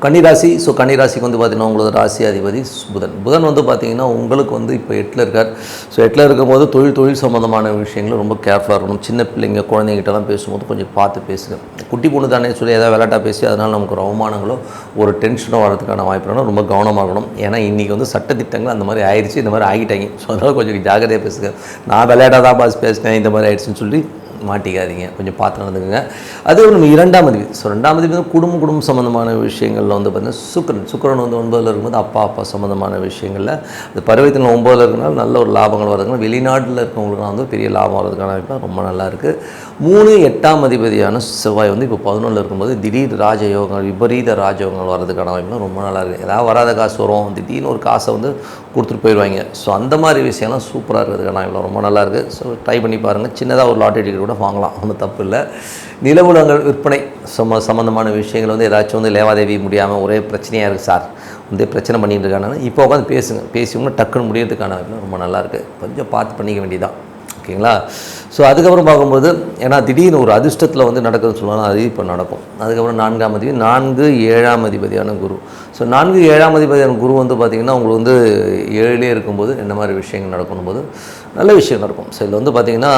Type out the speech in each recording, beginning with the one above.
கன்னிராசி. கன்னிராசிக்கு வந்து பார்த்திங்கன்னா உங்களோட ராசி அதிபதி புதன் வந்து பார்த்திங்கன்னா உங்களுக்கு வந்து இப்போ 8ல் இருக்கார். 8ல் இருக்கும்போது தொழில் சம்மந்தமான விஷயங்களும் ரொம்ப கேர்ஃபுல்லாக இருக்கணும். சின்ன பிள்ளைங்க குழந்தைங்கிட்டலாம் பேசும்போது கொஞ்சம் பார்த்து பேசுங்க. குட்டி பொண்ணு தானே சொல்லி ஏதாவது விளையாட்டாக பேசி அதனால் நமக்கு ஒரு அவமானங்களோ ஒரு டென்ஷனோ வரதுக்கான வாய்ப்பு ரொம்ப கவனமாக இருக்கணும். ஏன்னா இன்றைக்கி வந்து சட்டத்திட்டங்கள் அந்த மாதிரி ஆயிடுச்சு, இந்த மாதிரி ஆகிட்டாங்க. அதனால் கொஞ்சம் ஜாகிரதையாக பேசுங்க. நான் விளையாட்டாக தான் பேசினேன், இந்த மாதிரி ஆயிடுச்சுன்னு சொல்லி மாட்டிக்காதீங்க, கொஞ்சம் பார்த்து நடந்துக்குங்க. அது நம்ம 2ஆம் அதிபதி. 2ஆம் அதிபதி குடும்பம் சம்மந்தமான விஷயங்களில் வந்து பார்த்திங்கன்னா சுக்கிரன் வந்து 9ல் இருக்கும்போது அப்பா சம்மந்தமான விஷயங்களில் அது பருவத்தில் 9ல் இருக்கிறனால நல்ல ஒரு லாபங்கள் வரதுனால வெளிநாட்டில் இருக்கவங்களுக்குலாம் வந்து பெரிய லாபம் வரதுக்கான வாய்ப்பு ரொம்ப நல்லாயிருக்கு. 3 8ஆம் அதிபதியான செவ்வாய் வந்து இப்போ 11ல் இருக்கும்போது திடீர் ராஜயோகங்கள் விபரீத ராஜயோகங்கள் வரதுக்கான வாய்ப்புலாம் ரொம்ப நல்லாயிருக்கு. ஏதாவது வராத காசு வரும், திடீர்னு ஒரு காசை வந்து கொடுத்துட்டு போயிடுவாங்க. அந்த மாதிரி விஷயம்லாம் சூப்பராக இருக்கிறதுக்கான வாய்ப்பு ரொம்ப நல்லாயிருக்கு. ட்ரை பண்ணி பாருங்கள். சின்னதாக ஒரு லாட்டரி டிக்கெட் கூட வாங்கலாம், ஒன்றும் தப்பு இல்லை. நிலவுலங்கள் விற்பனை சம்மந்தமான விஷயங்கள் வந்து ஏதாச்சும் வந்து லேவாதேவி முடியாமல் ஒரே பிரச்சனையாக இருக்குது சார், வந்து பிரச்சனை பண்ணிட்டு இருக்காங்கன்னா இப்போ உட்காந்து பேசிங்கன்னா டக்குன்னு முடியறதுக்கான வாய்ப்பு ரொம்ப நல்லாயிருக்கு. கொஞ்சம் பார்த்து பண்ணிக்க வேண்டியதான், ஓகேங்களா? அதுக்கப்புறம் பார்க்கும்போது ஏன்னா திடீர்னு ஒரு அதிர்ஷ்டத்தில் வந்து நடக்குதுன்னு சொல்லுவாங்க, அது இப்போ நடக்கும். அதுக்கப்புறம் 4ஆம் அதிபதி 4 7ஆம் அதிபதியான குரு. 4 7ஆம் அதிபதியான குரு வந்து பார்த்திங்கன்னா உங்களுக்கு வந்து 7லே இருக்கும்போது என்ன மாதிரி விஷயங்கள் நடக்கணும் போது நல்ல விஷயம் நடக்கும். இதில் வந்து பார்த்திங்கன்னா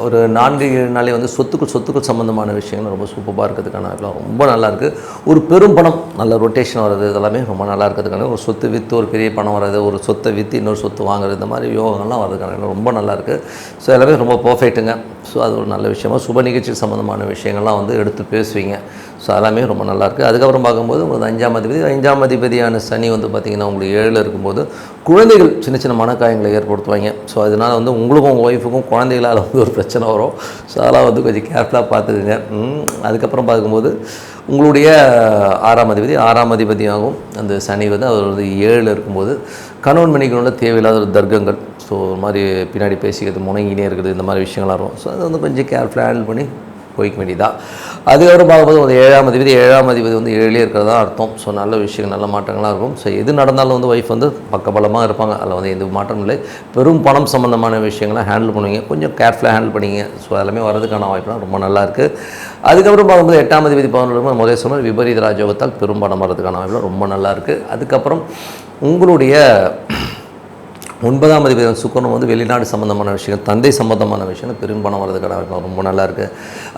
ஒரு 4 7 நாளே வந்து சொத்துக்கள் சம்மந்தமான விஷயங்கள் ரொம்ப சூப்பராக இருக்கிறதுக்கான ரொம்ப நல்லாயிருக்கு. ஒரு பெரும் பணம் நல்ல ரொட்டேஷன் வர்றது இதெல்லாமே ரொம்ப நல்லா இருக்கிறதுக்கான ஒரு சொத்து விற்று ஒரு பெரிய பணம் வர்றது, ஒரு சொத்தை விற்று இன்னொரு சொத்து வாங்குறது, இந்த மாதிரி யோகங்கள்லாம் வர்றதுக்கான ரொம்ப நல்லாயிருக்கு. எல்லாமே ரொம்ப பர்ஃபெக்ட்டுங்க. அது ஒரு நல்ல விஷயமா சுப நிகழ்ச்சி சம்மந்தமான விஷயங்கள்லாம் வந்து எடுத்து பேசுவீங்க. அதெல்லாமே ரொம்ப நல்லாயிருக்கு. அதுக்கப்புறம் பார்க்கும்போது உங்களுக்கு 5ஆம் அதிபதியான சனி வந்து பார்த்திங்கன்னா உங்களுக்கு 7ல் இருக்கும்போது குழந்தைகள் சின்ன மனக்காயங்களை ஏற்படுத்துவாங்க. அதனால் வந்து உங்களுக்கும் உங்கள் ஒய்ஃபுக்கும் குழந்தைகளால் வந்து ஒரு பிரச்சனை வரும். அதெல்லாம் வந்து கொஞ்சம் கேர்ஃபுல்லாக பார்த்துக்குங்க. அதுக்கப்புறம் பார்க்கும்போது உங்களுடைய 6ஆம் அதிபதியாகவும் அந்த சனி வந்து அவர் வந்து 7ல் இருக்கும்போது கணவன் மனைவிக்குள்ள தேவையில்லாத ஒரு தர்க்கங்கள், ஒரு மாதிரி பின்னாடி பேசிக்கிறது, முணங்கினே இருக்குது, இந்த மாதிரி விஷயங்கள்லாம் இருக்கும். அதை வந்து கொஞ்சம் கேர்ஃபுல்லாக ஹேண்டில் பண்ணி போய்க்க வேண்டியதான். அதுக்கப்புறம் பார்க்கும்போது ஒரு 7ஆம் அதிபதி வந்து 7லே இருக்கிறதா அர்த்தம். நல்ல விஷயங்கள் நல்ல மாற்றங்களாக இருக்கும். எது நடந்தாலும் வந்து ஒய்ஃப் வந்து பக்கபலமாக இருப்பாங்க. அதில் வந்து எந்த மாற்றம் இல்லை. பெரும் பணம் சம்மந்தமான விஷயங்கள்லாம் ஹேண்டில் பண்ணுவீங்க, கொஞ்சம் கேர்ஃபுல்லாக ஹேண்டில் பண்ணிங்க. அதெல்லாமே வரதுக்கான வாய்ப்புலாம் ரொம்ப நல்லாயிருக்கு. அதுக்கப்புறம் பார்க்கும்போது 8ஆம் அதிபதி 11 முதல் சொன்ன விபரீத ராஜயோகத்தால் பெரும் பணம் வரதுக்கான வாய்ப்புலாம் ரொம்ப நல்லாயிருக்கு. அதுக்கப்புறம் உங்களுடைய 9ஆம் அதிபதி சுக்கிரன் வந்து வெளிநாடு சம்மந்தமான விஷயங்கள், தந்தை சம்மந்தமான விஷயங்கள் பெரும் பணம் வரதுக்கான ரொம்ப நல்லாயிருக்கு.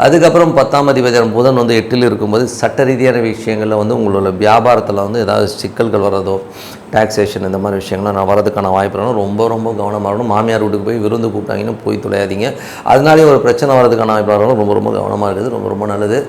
அதுக்கப்புறம் 10ஆம் அதிபதி புதன் வந்து 8ல் இருக்கும்போது சட்ட ரீதியான விஷயங்களில் வந்து உங்களோட வியாபாரத்தில் வந்து ஏதாவது சிக்கல்கள் வர்றதோ, டாக்ஸேஷன் இந்த மாதிரி விஷயங்கள்லாம் வரதுக்கான வாய்ப்பு ரொம்ப கவனமாக இருக்கணும். மாமியார் வீட்டுக்கு போய் விருந்து கூப்பிட்டாங்கன்னு போய் தொலையாதீங்க. அதனாலே ஒரு பிரச்சனை வரதுக்கான வாய்ப்பு ரொம்ப கவனமாக இருக்குது. ரொம்ப நல்லது.